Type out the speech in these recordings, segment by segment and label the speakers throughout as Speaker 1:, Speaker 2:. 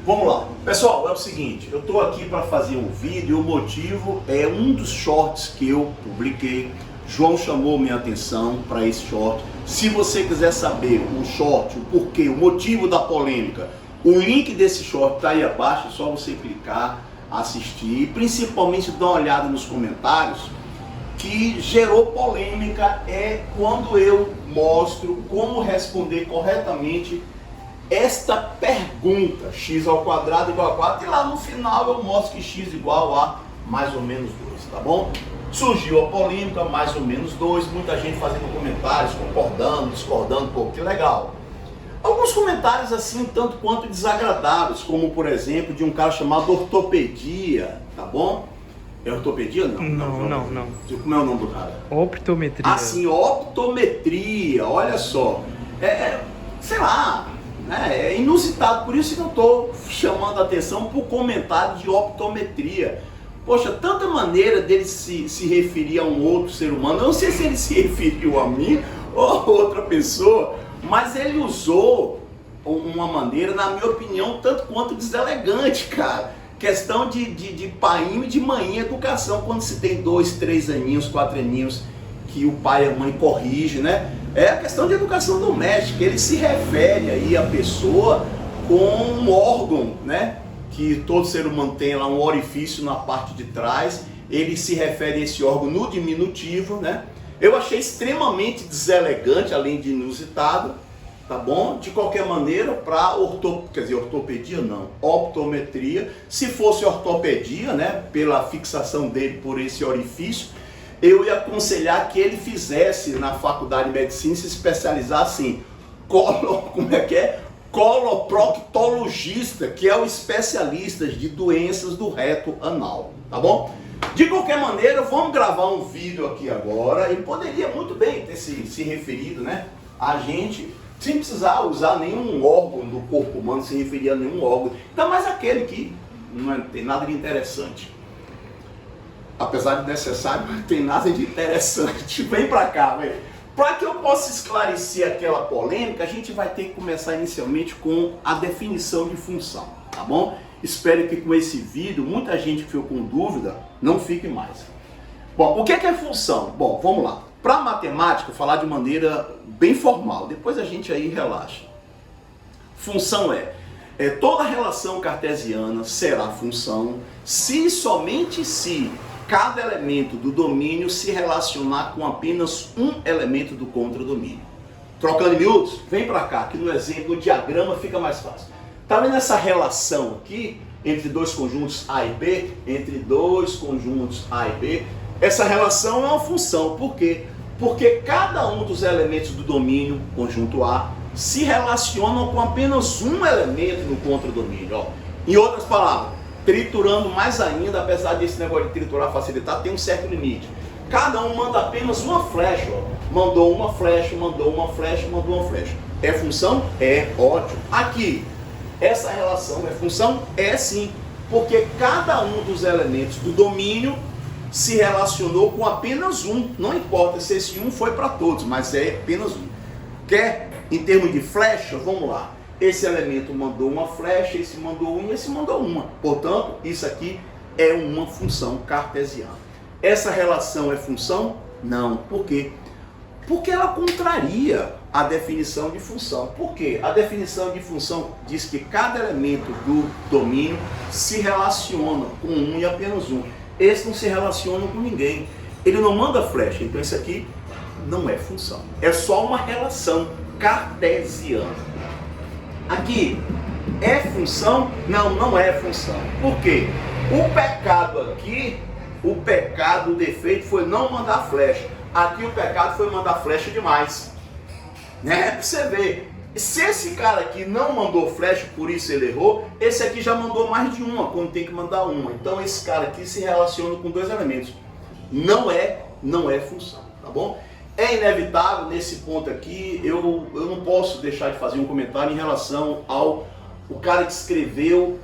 Speaker 1: Vamos lá. Pessoal, é o seguinte, eu estou aqui para fazer um vídeo, o motivo é um dos shorts que eu publiquei. João chamou minha atenção para esse short. Se você quiser saber o short, o porquê, o motivo da polêmica, o link desse short está aí abaixo, é só você clicar, assistir e principalmente dar uma olhada nos comentários. Que gerou polêmica é quando eu mostro como responder corretamente esta pergunta: x ao quadrado igual a 4, e lá no final eu mostro que x igual a mais ou menos 2, tá bom? Surgiu a polêmica, mais ou menos 2, muita gente fazendo comentários, concordando, discordando, pô, que legal. Alguns comentários assim, tanto quanto desagradáveis, como por exemplo, de um cara chamado Ortopedia, tá bom? É ortopedia? Não.
Speaker 2: Não.
Speaker 1: Como é o nome do cara?
Speaker 2: Optometria.
Speaker 1: Assim, optometria, olha só. Sei lá, né? É inusitado, por isso que eu estou chamando a atenção para o comentário de optometria. Poxa, tanta maneira dele se referir a um outro ser humano. Eu não sei se ele se referiu a mim ou a outra pessoa, mas ele usou uma maneira, na minha opinião, tanto quanto deselegante, cara. Questão de painho e de mãe educação, quando se tem 2, 3 aninhos, 4 aninhos, que o pai e a mãe corrigem, né? É a questão de educação doméstica. Ele se refere aí à pessoa com um órgão, né? Que todo ser humano tem lá, um orifício na parte de trás. Ele se refere a esse órgão no diminutivo, né? Eu achei extremamente deselegante, além de inusitado. Tá bom? De qualquer maneira, para ortopedia não, optometria, se fosse ortopedia, né, pela fixação dele por esse orifício, eu ia aconselhar que ele fizesse na faculdade de medicina, se especializasse em coloproctologista, que é o especialista de doenças do reto anal, tá bom? De qualquer maneira, vamos gravar um vídeo aqui agora, e poderia muito bem ter se referido, né, a gente, sem precisar usar nenhum órgão do corpo humano, se referir a nenhum órgão, ainda mais aquele que não tem nada de interessante. Apesar de necessário, não tem nada de interessante. Vem pra cá, velho. Para que eu possa esclarecer aquela polêmica, a gente vai ter que começar inicialmente com a definição de função, tá bom? Espero que com esse vídeo, muita gente que ficou com dúvida, não fique mais. Bom, o que é função? Bom, vamos lá. Para matemática, falar de maneira bem formal, depois a gente aí relaxa. Função toda relação cartesiana será função se e somente se cada elemento do domínio se relacionar com apenas um elemento do contradomínio. Trocando em miúdos, vem para cá, que no exemplo, no diagrama fica mais fácil. Tá vendo essa relação aqui entre dois conjuntos A e B? Entre dois conjuntos A e B, essa relação é uma função. Por quê? Porque cada um dos elementos do domínio, conjunto A, se relacionam com apenas um elemento no contradomínio. Ó. Em outras palavras, triturando mais ainda, apesar desse negócio de triturar facilitar, tem um certo limite. Cada um manda apenas uma flecha. Ó. Mandou uma flecha, mandou uma flecha, mandou uma flecha. É função? É, ótimo. Aqui, essa relação é função? É sim. Porque cada um dos elementos do domínio se relacionou com apenas um. Não importa se esse um foi para todos, mas é apenas um. Quer, em termos de flecha, vamos lá. Esse elemento mandou uma flecha, esse mandou uma, esse mandou uma. Portanto, isso aqui é uma função cartesiana. Essa relação é função? Não. Por quê? Porque ela contraria a definição de função. Por quê? A definição de função diz que cada elemento do domínio se relaciona com um e apenas um. Esse não se relaciona com ninguém. Ele não manda flecha, então isso aqui não é função. É só uma relação cartesiana. Aqui, é função? Não, não é função. Por quê? O pecado aqui, o defeito foi não mandar flecha. Aqui o pecado foi mandar flecha demais. Né? Pra você ver. Se esse cara aqui não mandou flecha, por isso ele errou, esse aqui já mandou mais de uma, quando tem que mandar uma. Então esse cara aqui se relaciona com dois elementos. Não é função, tá bom? É inevitável, nesse ponto aqui, eu não posso deixar de fazer um comentário em relação ao cara que escreveu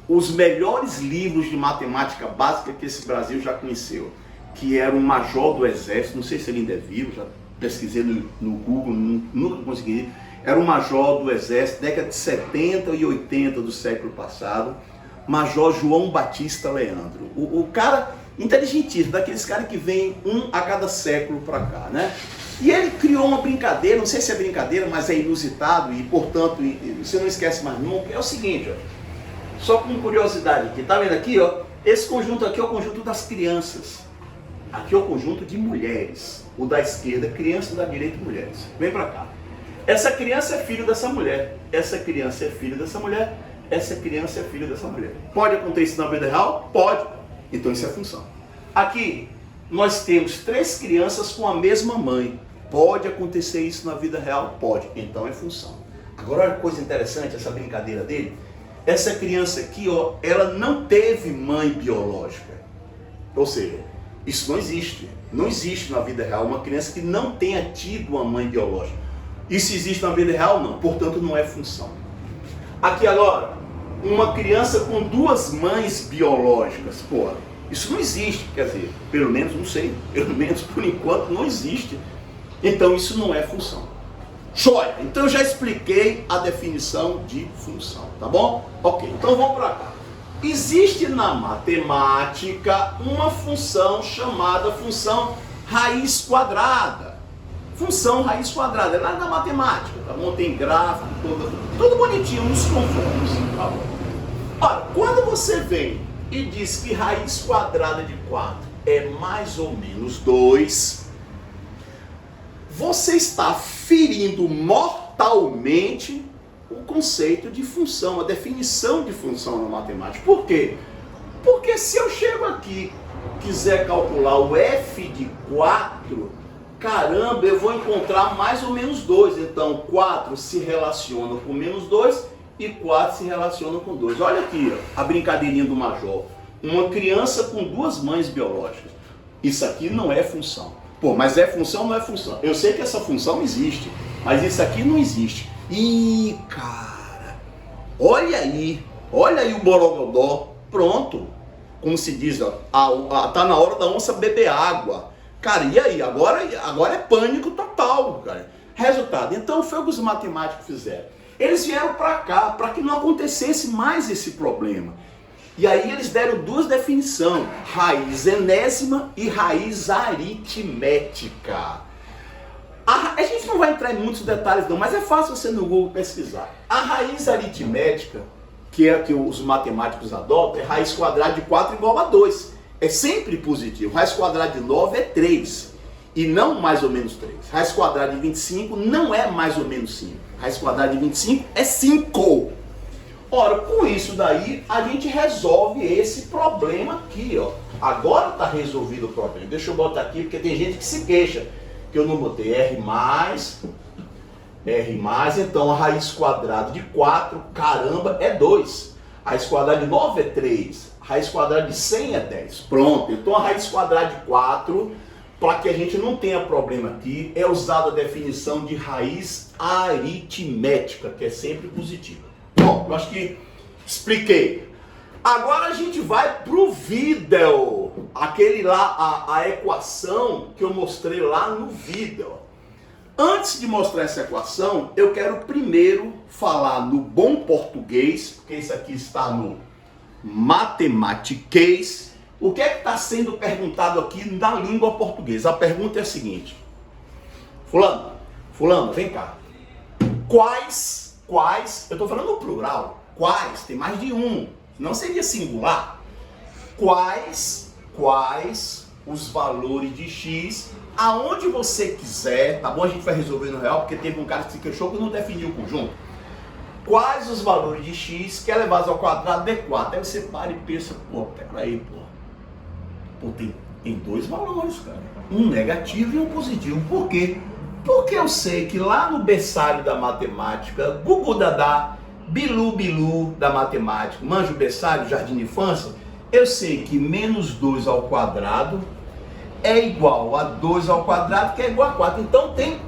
Speaker 1: os melhores livros de matemática básica que esse Brasil já conheceu, que era um major do exército, não sei se ele ainda é vivo, já pesquisei no Google, nunca consegui. era um major do Exército, década de 70 e 80 do século passado, Major João Batista Leandro. O cara inteligentíssimo, daqueles caras que vem um a cada século para cá, né? E ele criou uma brincadeira, não sei se é brincadeira, mas é inusitado e, portanto, você não esquece mais nunca. É o seguinte, ó, só com curiosidade aqui, tá vendo aqui, ó? Esse conjunto aqui é o conjunto das crianças. Aqui é o conjunto de mulheres. O da esquerda, criança, o da direita, mulheres. Vem para cá. Essa criança é filho dessa mulher. Essa criança é filho dessa mulher. Essa criança é filho dessa mulher. Pode acontecer isso na vida real? Pode. Então isso é função. Aqui nós temos 3 crianças com a mesma mãe. Pode acontecer isso na vida real? Pode. Então é função. Agora olha que coisa interessante essa brincadeira dele. Essa criança aqui, ó, ela não teve mãe biológica. Ou seja, isso não existe. Não existe na vida real uma criança que não tenha tido uma mãe biológica. Isso existe na vida real? Não. Portanto, não é função. Aqui agora, uma criança com 2 mães biológicas. Pô, isso não existe. Quer dizer, pelo menos, não sei, pelo menos por enquanto não existe. Então, isso não é função. Joia! Então, eu já expliquei a definição de função, tá bom? Ok, então vamos para cá. Existe na matemática uma função chamada função raiz quadrada. Função raiz quadrada, é lá na matemática, tá bom? Tem gráfico, tudo bonitinho, nos conformes, tá bom? Ora, quando você vem e diz que raiz quadrada de 4 é mais ou menos 2, você está ferindo mortalmente o conceito de função, a definição de função na matemática. Por quê? Porque se eu chego aqui e quiser calcular o f de 4, caramba, eu vou encontrar mais ou menos 2. Então 4 se relaciona com menos 2 e 4 se relaciona com 2. Olha aqui, ó, a brincadeirinha do major. Uma criança com 2 mães biológicas. Isso aqui não é função. Pô, mas é função ou não é função? Eu sei que essa função existe, mas isso aqui não existe. Ih, cara, olha aí o borogodó, pronto. Como se diz, ó, tá na hora da onça beber água. Cara, e aí? Agora é pânico total, cara. Resultado, então foi o que os matemáticos fizeram. Eles vieram para cá, para que não acontecesse mais esse problema. E aí eles deram 2 definições, raiz enésima e raiz aritmética. A gente não vai entrar em muitos detalhes não, mas é fácil você no Google pesquisar. A raiz aritmética, que é a que os matemáticos adotam, é raiz quadrada de 4 igual a 2. É sempre positivo. Raiz quadrada de 9 é 3. E não mais ou menos 3. Raiz quadrada de 25 não é mais ou menos 5. Raiz quadrada de 25 é 5. Ora, com isso daí, a gente resolve esse problema aqui, ó. Agora está resolvido o problema. Deixa eu botar aqui, porque tem gente que se queixa que eu não botei R+, então a raiz quadrada de 4, caramba, é 2. A raiz quadrada de 9 é 3. A raiz quadrada de 100 é 10. Pronto, então a raiz quadrada de 4, para que a gente não tenha problema aqui, é usada a definição de raiz aritmética, que é sempre positiva. Bom, eu acho que expliquei. Agora a gente vai pro vídeo, aquele lá, a equação que eu mostrei lá no vídeo. Antes de mostrar essa equação, eu quero primeiro falar no bom português, porque isso aqui está no matematiquês. O que é que está sendo perguntado aqui na língua portuguesa? A pergunta é a seguinte: fulano, vem cá. Quais, eu estou falando no plural, quais, tem mais de um, não seria singular. Quais os valores de x, aonde você quiser, tá bom? A gente vai resolver no real, porque teve um cara que se queixou que não definiu o conjunto. Quais os valores de x que elevado ao quadrado de 4? Aí você para e pensa, pô, peraí, pô, tem 2 valores, cara. Um negativo e um positivo. Por quê? Porque eu sei que lá no berçário da matemática, Gugu Dadá, Bilu da matemática, manja o berçário, jardim de infância, eu sei que menos 2 ao quadrado é igual a 2 ao quadrado, que é igual a 4. Então tem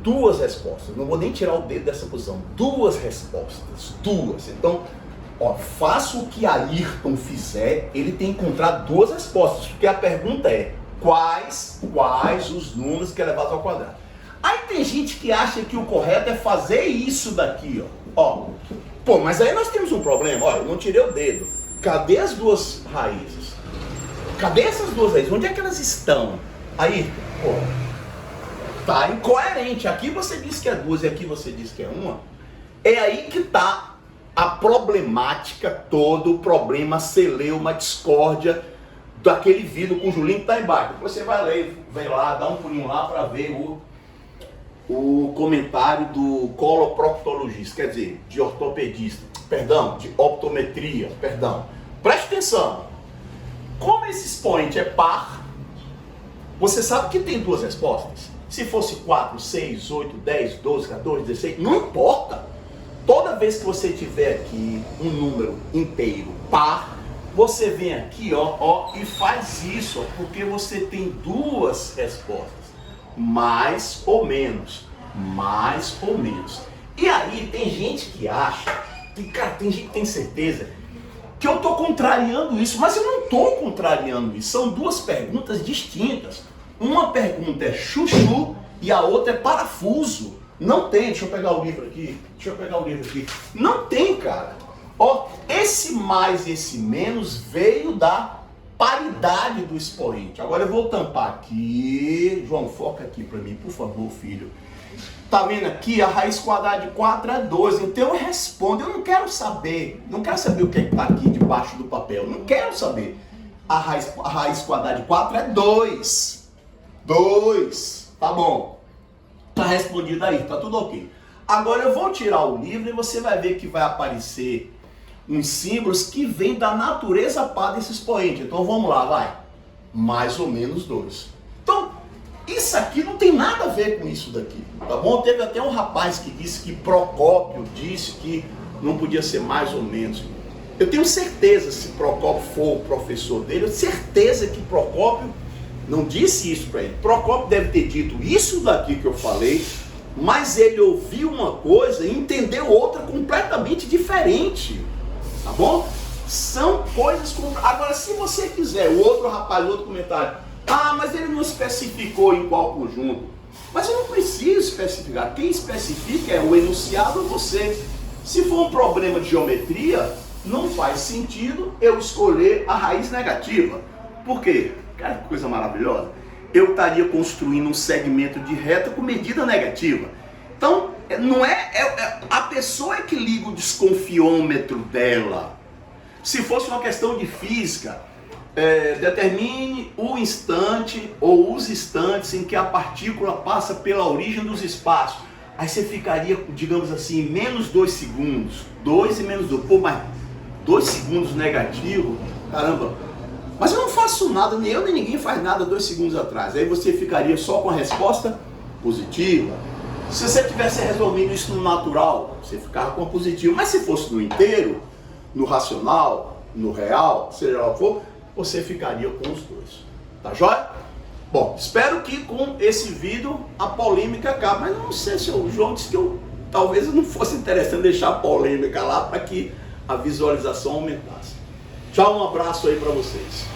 Speaker 1: 2 respostas. Não vou nem tirar o dedo dessa posição. 2 respostas. 2. Então, ó, faça o que Ayrton fizer, ele tem que encontrar 2 respostas. Porque a pergunta é, quais os números que é elevado ao quadrado? Aí tem gente que acha que o correto é fazer isso daqui, ó. Pô, mas aí nós temos um problema. Olha, eu não tirei o dedo. Cadê as duas raízes? Cadê essas duas raízes? Onde é que elas estão? Aí, pô, tá incoerente. Aqui você diz que é duas e aqui você diz que é uma. É aí que tá a problemática toda, o problema celeuma, discórdia daquele vídeo com o Julinho que tá embaixo. Depois você vai ler, vem lá, dá um pulinho lá para ver o comentário do coloproctologista, quer dizer, de ortopedista, perdão, de optometria, perdão. Preste atenção. Como esse expoente é par, você sabe que tem duas respostas. Se fosse 4, 6, 8, 10, 12, 14, 16, não importa. Toda vez que você tiver aqui um número inteiro par, você vem aqui, ó, e faz isso, ó, porque você tem duas respostas. Mais ou menos. Mais ou menos. E aí tem gente que acha, tem gente que tem certeza que eu tô contrariando isso, mas eu não tô contrariando isso. São duas perguntas distintas. Uma pergunta é chuchu e a outra é parafuso. Não tem, deixa eu pegar o livro aqui. Não tem, cara. Ó, esse mais e esse menos veio da paridade do expoente. Agora eu vou tampar aqui. João, foca aqui para mim, por favor, filho. Tá vendo aqui? A raiz quadrada de 4 é 2. Então eu respondo. Eu não quero saber. Não quero saber o que está aqui debaixo do papel. Não quero saber. A raiz quadrada de 4 é 2. 2. Tá bom. Tá respondido aí. Tá tudo ok. Agora eu vou tirar o livro e você vai ver que vai aparecer uns símbolos que vêm da natureza par desse expoente. Então vamos lá, vai. Mais ou menos 2. Então, isso aqui não tem nada a ver com isso daqui, tá bom? Teve até um rapaz que disse que Procópio disse que não podia ser mais ou menos. Eu tenho certeza, se Procópio for o professor dele, eu tenho certeza que Procópio não disse isso para ele. Procópio deve ter dito isso daqui que eu falei, mas ele ouviu uma coisa e entendeu outra completamente diferente, tá bom? São coisas... Agora, se você quiser, o outro rapaz, o outro comentário, ah, mas ele não especificou em qual conjunto. Mas eu não preciso especificar. Quem especifica é o enunciado ou você. Se for um problema de geometria, não faz sentido eu escolher a raiz negativa. Por quê? Cara, que coisa maravilhosa. Eu estaria construindo um segmento de reta com medida negativa. Então, não a pessoa é que liga o desconfiômetro dela. Se fosse uma questão de física, determine o instante ou os instantes em que a partícula passa pela origem dos espaços. Aí você ficaria, digamos assim, menos 2 segundos. 2 e menos 2. Pô, mas 2 segundos negativo? Caramba. Mas eu não faço nada, nem eu nem ninguém faz nada 2 segundos atrás. Aí você ficaria só com a resposta positiva. Se você tivesse resolvido isso no natural, você ficava com a positiva. Mas se fosse no inteiro, no racional, no real, seja lá o que for, você ficaria com os dois. Tá joia? Bom, espero que com esse vídeo a polêmica acabe. Mas não sei se o João disse que talvez não fosse interessante deixar a polêmica lá para que a visualização aumentasse. Tchau, um abraço aí para vocês.